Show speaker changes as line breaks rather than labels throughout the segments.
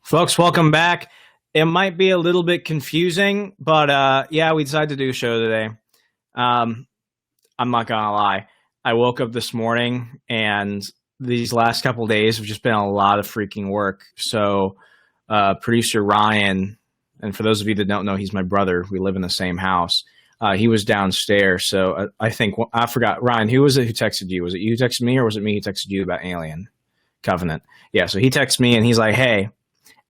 Folks, welcome back. It might be a little bit confusing, but yeah, we decided to do a show today. I'm not gonna lie. I woke up this morning, and these last couple days have just been a lot of freaking work. So, producer Ryan, and for those of you that don't know, he's my brother. We live in the same house. He was downstairs, so I think I forgot. Ryan, who was it who texted you? Was it you who texted me, or was it me who texted you about Alien Covenant? Yeah, so he texted me, and he's like, "Hey,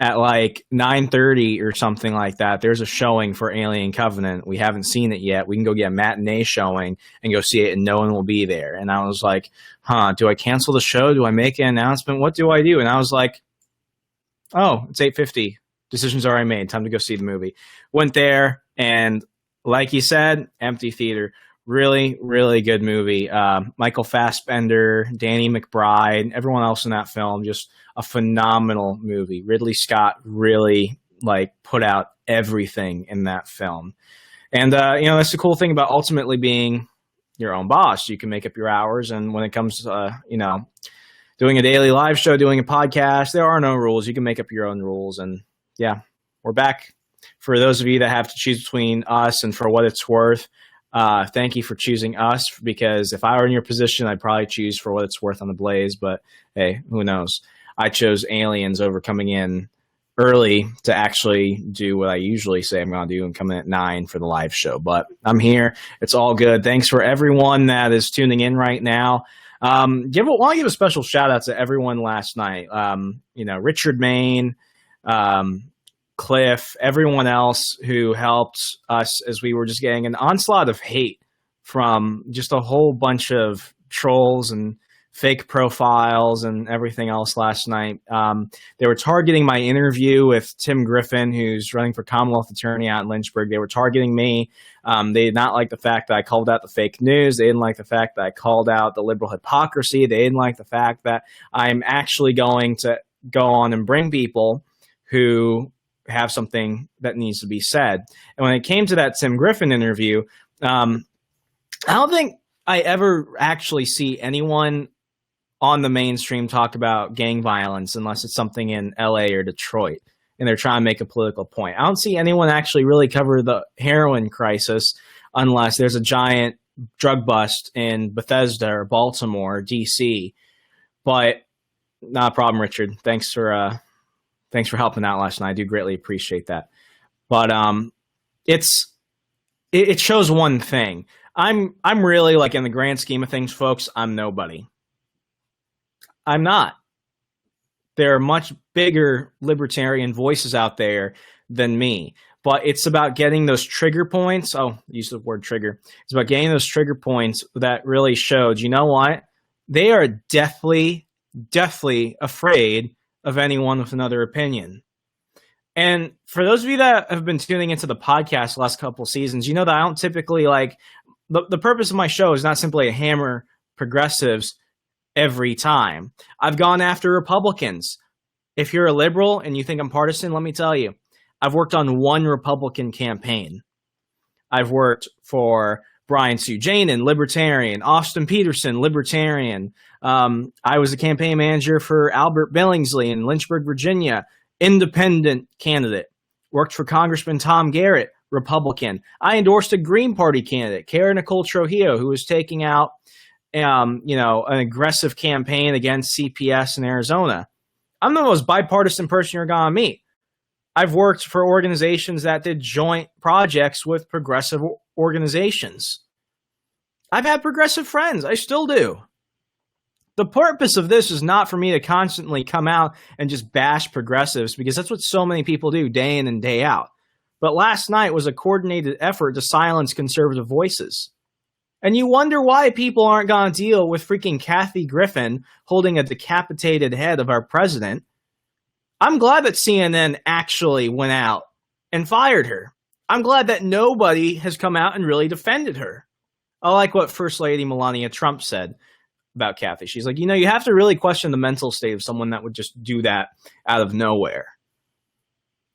at like 9:30 or something like that, there's a showing for Alien Covenant. We haven't seen it yet. We can go get a matinee showing and go see it, and no one will be there." And I was like, do I cancel the show? Do I make an announcement? What do I do? And I was like, oh, it's 8:50. Decision's already made. Time to go see the movie. Went there, and like you said, empty theater. Really, really good movie. Michael Fassbender, Danny McBride, everyone else in that film, just a phenomenal movie. Ridley Scott really put out everything in that film. And that's the cool thing about ultimately being your own boss. You can make up your hours, and when it comes to doing a daily live show, doing a podcast, there are no rules. You can make up your own rules. And yeah, we're back. For those of you that have to choose between us and For What It's Worth, thank you for choosing us, because if I were in your position, I'd probably choose For What It's Worth on the Blaze. But hey, who knows? I chose Aliens over coming in early to actually do what I usually say I'm going to do and come in at 9 for the live show. But I'm here. It's all good. Thanks for everyone that is tuning in right now. I want to give a special shout out to everyone last night. Richard Main, Cliff, everyone else who helped us as we were just getting an onslaught of hate from just a whole bunch of trolls and fake profiles and everything else last night. They were targeting my interview with Tim Griffin, who's running for Commonwealth Attorney out in Lynchburg. They were targeting me. They did not like the fact that I called out the fake news. They didn't like the fact that I called out the liberal hypocrisy. They didn't like the fact that I'm actually going to go on and bring people who have something that needs to be said. And when it came to that Tim Griffin interview, I don't think I ever actually see anyone on the mainstream talk about gang violence unless it's something in LA or Detroit and they're trying to make a political point. I don't see anyone actually really cover the heroin crisis unless there's a giant drug bust in Bethesda or Baltimore or DC. But not a problem, Richard. Thanks for helping out last night. I do greatly appreciate that. But it shows one thing. I'm really, in the grand scheme of things, folks, I'm nobody. I'm not. There are much bigger libertarian voices out there than me. But it's about getting those trigger points. Oh, use the word trigger. It's about getting those trigger points that really showed, you know what? They are deathly afraid of anyone with another opinion. And for those of you that have been tuning into the podcast the last couple seasons, you know that I don't typically the purpose of my show is not simply to hammer progressives every time. I've gone after Republicans. If you're a liberal and you think I'm partisan, let me tell you, I've worked on one Republican campaign. I've worked for Brian Sujanin, Libertarian, Austin Peterson, Libertarian. I was a campaign manager for Albert Billingsley in Lynchburg, Virginia, independent candidate. Worked for Congressman Tom Garrett, Republican. I endorsed a Green Party candidate, Kara Nicole Trujillo, who was taking out an aggressive campaign against CPS in Arizona. I'm the most bipartisan person you're going to meet. I've worked for organizations that did joint projects with progressive organizations. I've had progressive friends. I still do. The purpose of this is not for me to constantly come out and just bash progressives, because that's what so many people do day in and day out. But last night was a coordinated effort to silence conservative voices. And you wonder why people aren't going to deal with freaking Kathy Griffin holding a decapitated head of our president. I'm glad that CNN actually went out and fired her. I'm glad that nobody has come out and really defended her. I like what First Lady Melania Trump said about Kathy. She's like, you have to really question the mental state of someone that would just do that out of nowhere.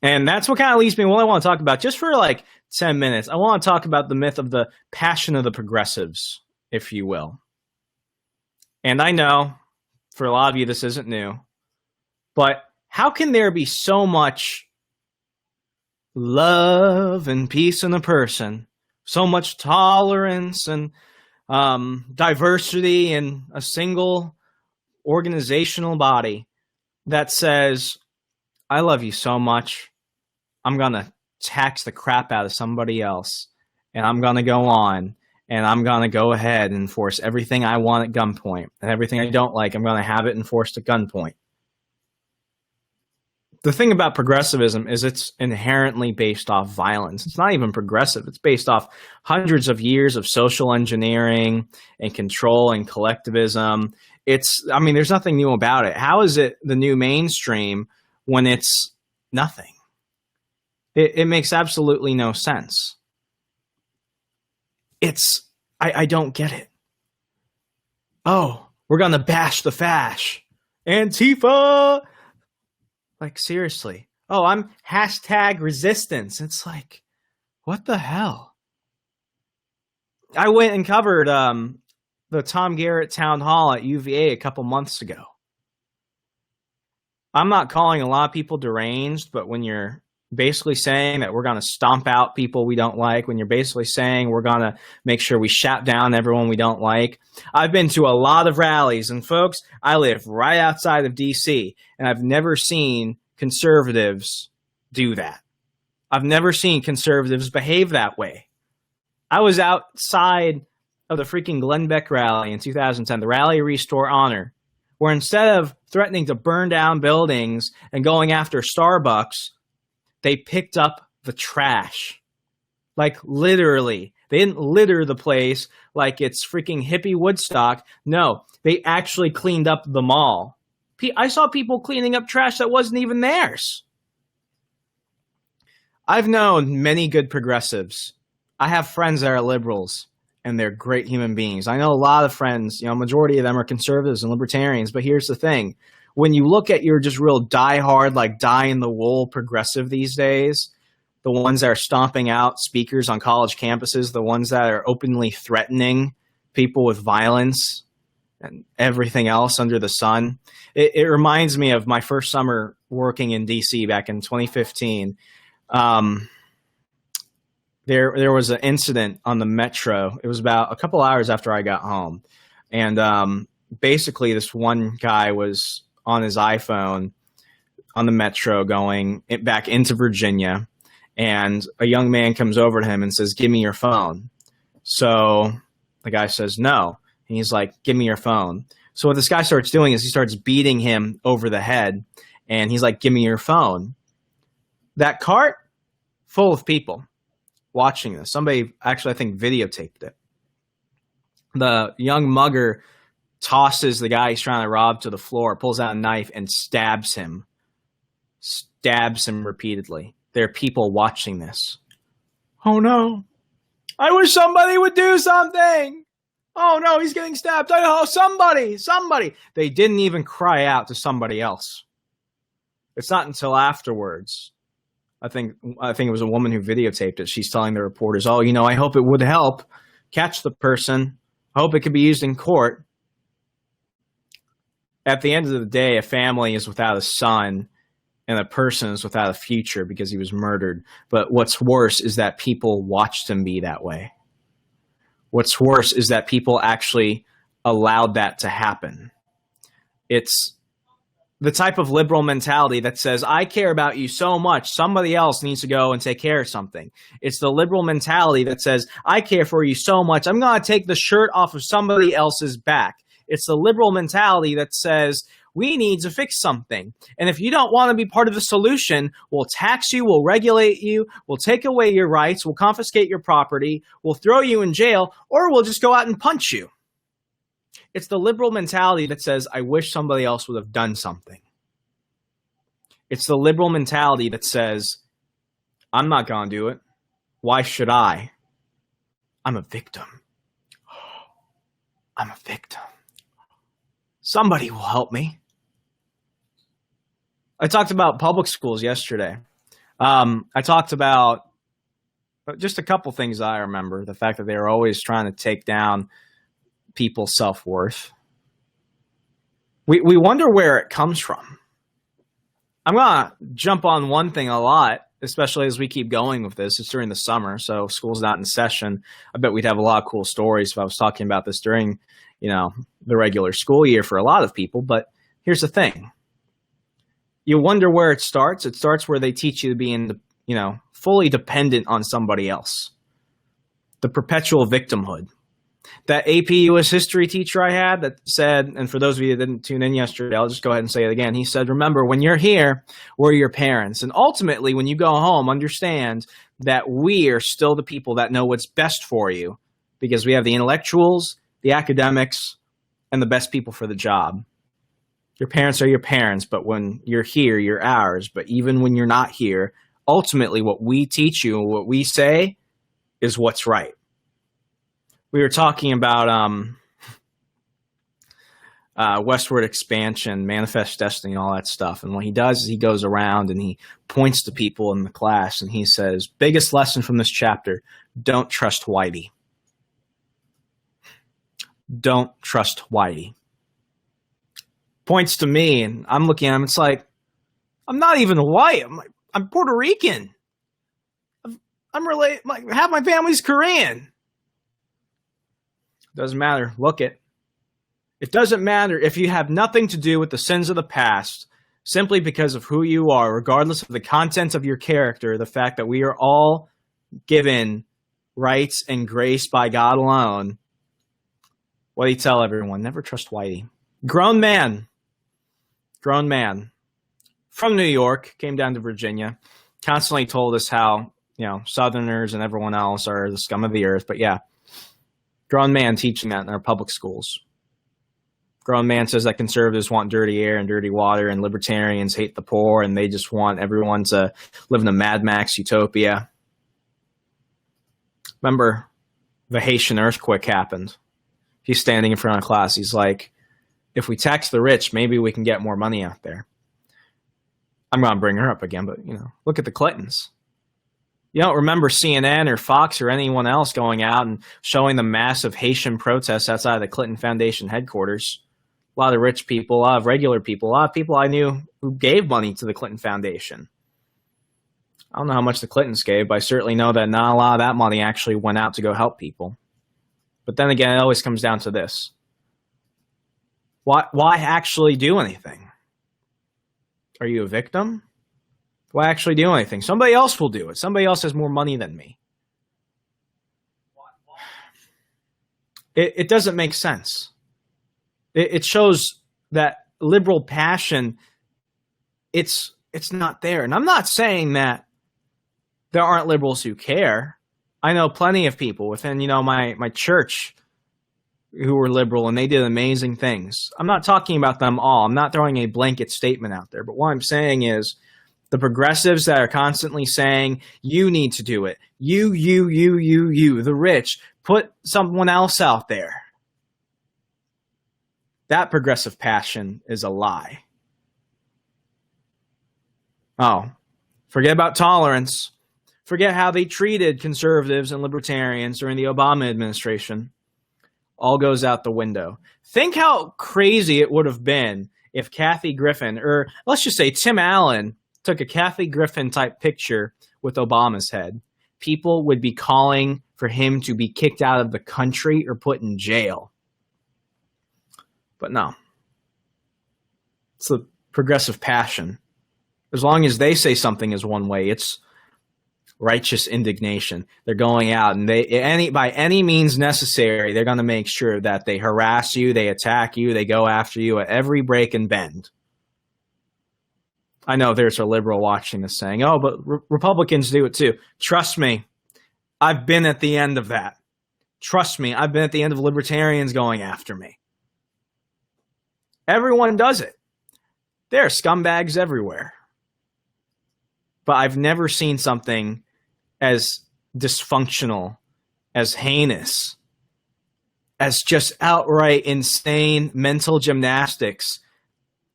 And that's what kind of leads me to what I want to talk about. Just for 10 minutes, I want to talk about the myth of the passion of the progressives, if you will. And I know, for a lot of you, this isn't new. But how can there be so much love and peace in a person, so much tolerance and diversity in a single organizational body that says, I love you so much, I'm going to tax the crap out of somebody else, and I'm going to go on, and I'm going to go ahead and enforce everything I want at gunpoint, and everything I don't like, I'm going to have it enforced at gunpoint. The thing about progressivism is it's inherently based off violence. It's not even progressive. It's based off hundreds of years of social engineering and control and collectivism. I mean, there's nothing new about it. How is it the new mainstream when it's nothing? It makes absolutely no sense. I don't get it. Oh, we're going to bash the fash. Antifa. Like, seriously. Oh, I'm #resistance. It's like, what the hell? I went and covered the Tom Garrett town hall at UVA a couple months ago. I'm not calling a lot of people deranged, but when you're basically saying that we're going to stomp out people we don't like, when you're basically saying we're going to make sure we shout down everyone we don't like. I've been to a lot of rallies, and folks, I live right outside of DC, and I've never seen conservatives do that. I've never seen conservatives behave that way. I was outside of the freaking Glenn Beck rally in 2010, the Rally Restore Honor, where instead of threatening to burn down buildings and going after Starbucks, they picked up the trash. Like, literally. They didn't litter the place like it's freaking hippie Woodstock. No, they actually cleaned up the mall. I saw people cleaning up trash that wasn't even theirs. I've known many good progressives. I have friends that are liberals, and they're great human beings. I know a lot of friends, majority of them are conservatives and libertarians, but here's the thing. When you look at your just real diehard, like die-in-the-wool progressive these days, the ones that are stomping out speakers on college campuses, the ones that are openly threatening people with violence and everything else under the sun, it reminds me of my first summer working in D.C. back in 2015. There was an incident on the metro. It was about a couple hours after I got home. And basically this one guy was on his iPhone on the metro going back into Virginia. And a young man comes over to him and says, "Give me your phone." So the guy says, "No." And he's like, "Give me your phone." So what this guy starts doing is he starts beating him over the head. And he's like, "Give me your phone." That cart full of people watching this. Somebody actually, I think, videotaped it. The young mugger tosses the guy he's trying to rob to the floor, pulls out a knife, and stabs him. Stabs him repeatedly. There are people watching this. Oh, no. I wish somebody would do something. Oh, no, he's getting stabbed. Oh, somebody. They didn't even cry out to somebody else. It's not until afterwards. I think it was a woman who videotaped it. She's telling the reporters, "Oh, I hope it would help catch the person. I hope it could be used in court." At the end of the day, a family is without a son and a person is without a future because he was murdered. But what's worse is that people watched him be that way. What's worse is that people actually allowed that to happen. It's the type of liberal mentality that says, I care about you so much, somebody else needs to go and take care of something. It's the liberal mentality that says, I care for you so much, I'm going to take the shirt off of somebody else's back. It's the liberal mentality that says, we need to fix something. And if you don't want to be part of the solution, we'll tax you, we'll regulate you, we'll take away your rights, we'll confiscate your property, we'll throw you in jail, or we'll just go out and punch you. It's the liberal mentality that says, I wish somebody else would have done something. It's the liberal mentality that says, I'm not going to do it. Why should I? I'm a victim. I'm a victim. Somebody will help me. I talked about public schools yesterday. I talked about just a couple things I remember. The fact that they were always trying to take down people's self-worth. We wonder where it comes from. I'm going to jump on one thing a lot, especially as we keep going with this. It's during the summer, so school's not in session. I bet we'd have a lot of cool stories if I was talking about this during, the regular school year for a lot of people. But here's the thing. You wonder where it starts. It starts where they teach you to be fully dependent on somebody else. The perpetual victimhood. That AP US history teacher I had that said, and for those of you that didn't tune in yesterday, I'll just go ahead and say it again. He said, remember, when you're here, we're your parents. And ultimately, when you go home, understand that we are still the people that know what's best for you because we have the intellectuals, the academics, and the best people for the job. Your parents are your parents, but when you're here, you're ours. But even when you're not here, ultimately what we teach you and what we say is what's right. We were talking about westward expansion, manifest destiny, all that stuff. And what he does is he goes around and he points to people in the class and he says, biggest lesson from this chapter, don't trust Whitey. Don't trust Whitey. Points to me and I'm looking at him. It's like, I'm not even white. I'm Puerto Rican. I'm related. Half my family's Korean. Doesn't matter. Look it. It doesn't matter if you have nothing to do with the sins of the past, simply because of who you are, regardless of the content of your character, the fact that we are all given rights and grace by God alone. What do you tell everyone? Never trust Whitey. Grown man from New York, came down to Virginia, constantly told us how, Southerners and everyone else are the scum of the earth. But yeah. Grown man teaching that in our public schools. Grown man says that conservatives want dirty air and dirty water and libertarians hate the poor and they just want everyone to live in a Mad Max utopia. Remember, the Haitian earthquake happened. He's standing in front of class. He's like, if we tax the rich, maybe we can get more money out there. I'm going to bring her up again, but, look at the Clintons. You don't remember CNN or Fox or anyone else going out and showing the massive Haitian protests outside of the Clinton Foundation headquarters. A lot of rich people, a lot of regular people, a lot of people I knew who gave money to the Clinton Foundation. I don't know how much the Clintons gave, but I certainly know that not a lot of that money actually went out to go help people. But then again, it always comes down to this. Why actually do anything? Are you a victim? Why actually do anything? Somebody else will do it. Somebody else has more money than me. It doesn't make sense. It shows that liberal passion, it's not there. And I'm not saying that there aren't liberals who care. I know plenty of people within, my church who were liberal and they did amazing things. I'm not talking about them all. I'm not throwing a blanket statement out there. But what I'm saying is, the progressives that are constantly saying, you need to do it. You, the rich, put someone else out there. That progressive passion is a lie. Oh, forget about tolerance. Forget how they treated conservatives and libertarians during the Obama administration. All goes out the window. Think how crazy it would have been if Kathy Griffin, or let's just say Tim Allen, took a Kathy Griffin type picture with Obama's head. People would be calling for him to be kicked out of the country or put in jail. But no. It's the progressive passion. As long as they say something is one way, it's righteous indignation. They're going out and by any means necessary, they're going to make sure that they harass you, they attack you, they go after you at every break and bend. I know there's a liberal watching this saying, oh, but Republicans do it too. Trust me, I've been at the end of that. Trust me, I've been at the end of libertarians going after me. Everyone does it. There are scumbags everywhere. But I've never seen something as dysfunctional, as heinous, as just outright insane mental gymnastics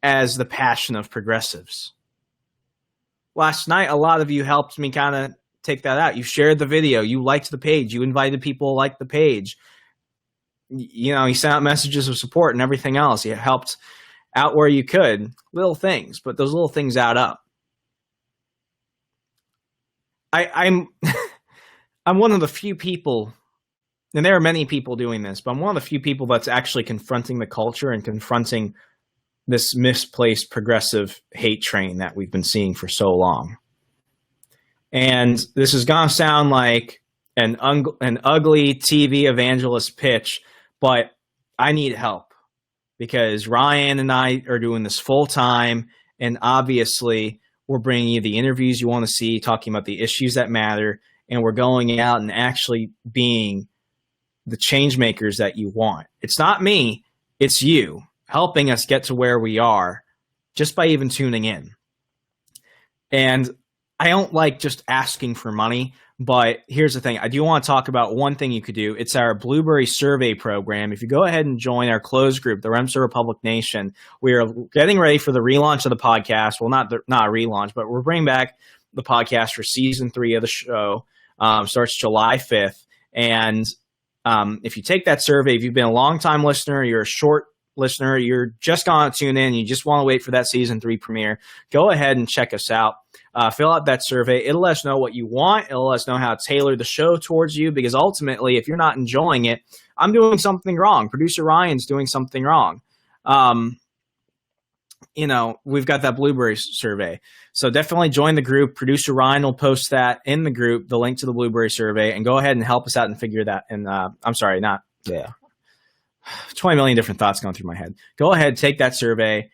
as the passion of progressives. Last night, a lot of you helped me kind of take that out. You shared the video. You liked the page. You invited people to like the page. You sent out messages of support and everything else. You helped out where you could. Little things, but those little things add up. I'm I'm one of the few people, and there are many people doing this, but I'm one of the few people that's actually confronting the culture and confronting this misplaced progressive hate train that we've been seeing for so long. And this is going to sound like an ugly TV evangelist pitch, but I need help because Ryan and I are doing this full time, and obviously we're bringing you the interviews you want to see, talking about the issues that matter, and we're going out and actually being the change makers that you want. It's not me, it's you helping us get to where we are just by even tuning in. And I don't like just asking for money, but here's the thing. I do want to talk about one thing you could do. It's our Blueberry survey program. If you go ahead and join our closed group, the Remser Republic Nation, we are getting ready for the relaunch of the podcast. Well, not a relaunch, but we're bringing back the podcast for season 3 of the show. Starts July 5th. And if you take that survey, if you've been a long-time listener, you're a short listener, you're just going to tune in, you just want to wait for that season 3 premiere, go ahead and check us out. Fill out that survey. It'll let us know what you want. It'll let us know how to tailor the show towards you, because ultimately, if you're not enjoying it, I'm doing something wrong. Producer Ryan's doing something wrong. We've got that Blueberry survey. So definitely join the group. Producer Ryan will post that in the group, the link to the Blueberry survey, and go ahead and help us out and figure that. And 20 million different thoughts going through my head. Go ahead, take that survey,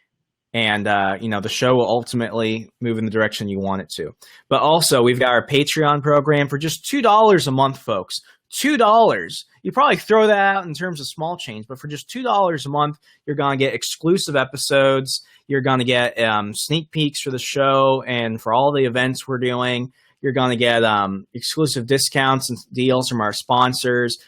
and the show will ultimately move in the direction you want it to. But also, we've got our Patreon program for just $2 a month, folks. $2. You probably throw that out in terms of small change, but for just $2 a month, you're going to get exclusive episodes. You're going to get sneak peeks for the show and for all the events we're doing. You're going to get exclusive discounts and deals from our sponsors.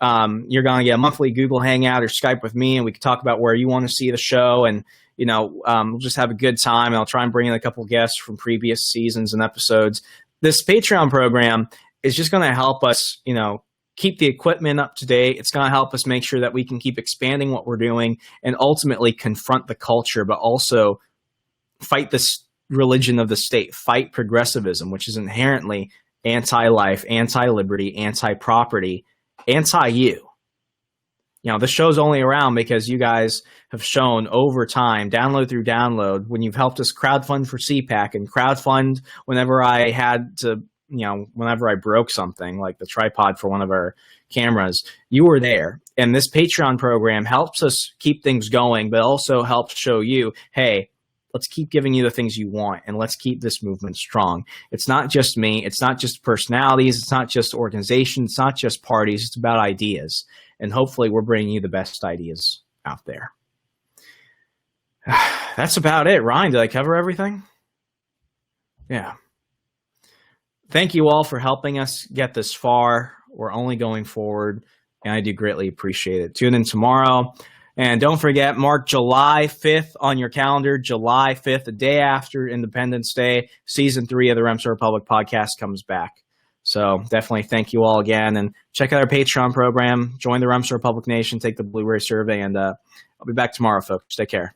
You're going to get a monthly Google Hangout or Skype with me, and we can talk about where you want to see the show, and we'll just have a good time. And I'll try and bring in a couple guests from previous seasons and episodes. This Patreon program is just going to help us, keep the equipment up to date. It's going to help us make sure that we can keep expanding what we're doing and ultimately confront the culture, but also fight this religion of the state, fight progressivism, which is inherently anti-life, anti-liberty, anti-property, anti-you. This show's only around because you guys have shown over time, download through download, when you've helped us crowdfund for CPAC and crowdfund whenever I had to, whenever I broke something like the tripod for one of our cameras, you were there. And this Patreon program helps us keep things going, but also helps show you, hey, let's keep giving you the things you want, and let's keep this movement strong. It's not just me. It's not just personalities. It's not just organizations. It's not just parties. It's about ideas. And hopefully we're bringing you the best ideas out there. That's about it. Ryan, did I cover everything? Yeah. Thank you all for helping us get this far. We're only going forward, and I do greatly appreciate it. Tune in tomorrow. And don't forget, mark July 5th on your calendar. July 5th, the day after Independence Day, season 3 of the Remser Republic podcast comes back. So definitely thank you all again. And check out our Patreon program. Join the Remser Republic Nation. Take the Blueberry survey. And I'll be back tomorrow, folks. Take care.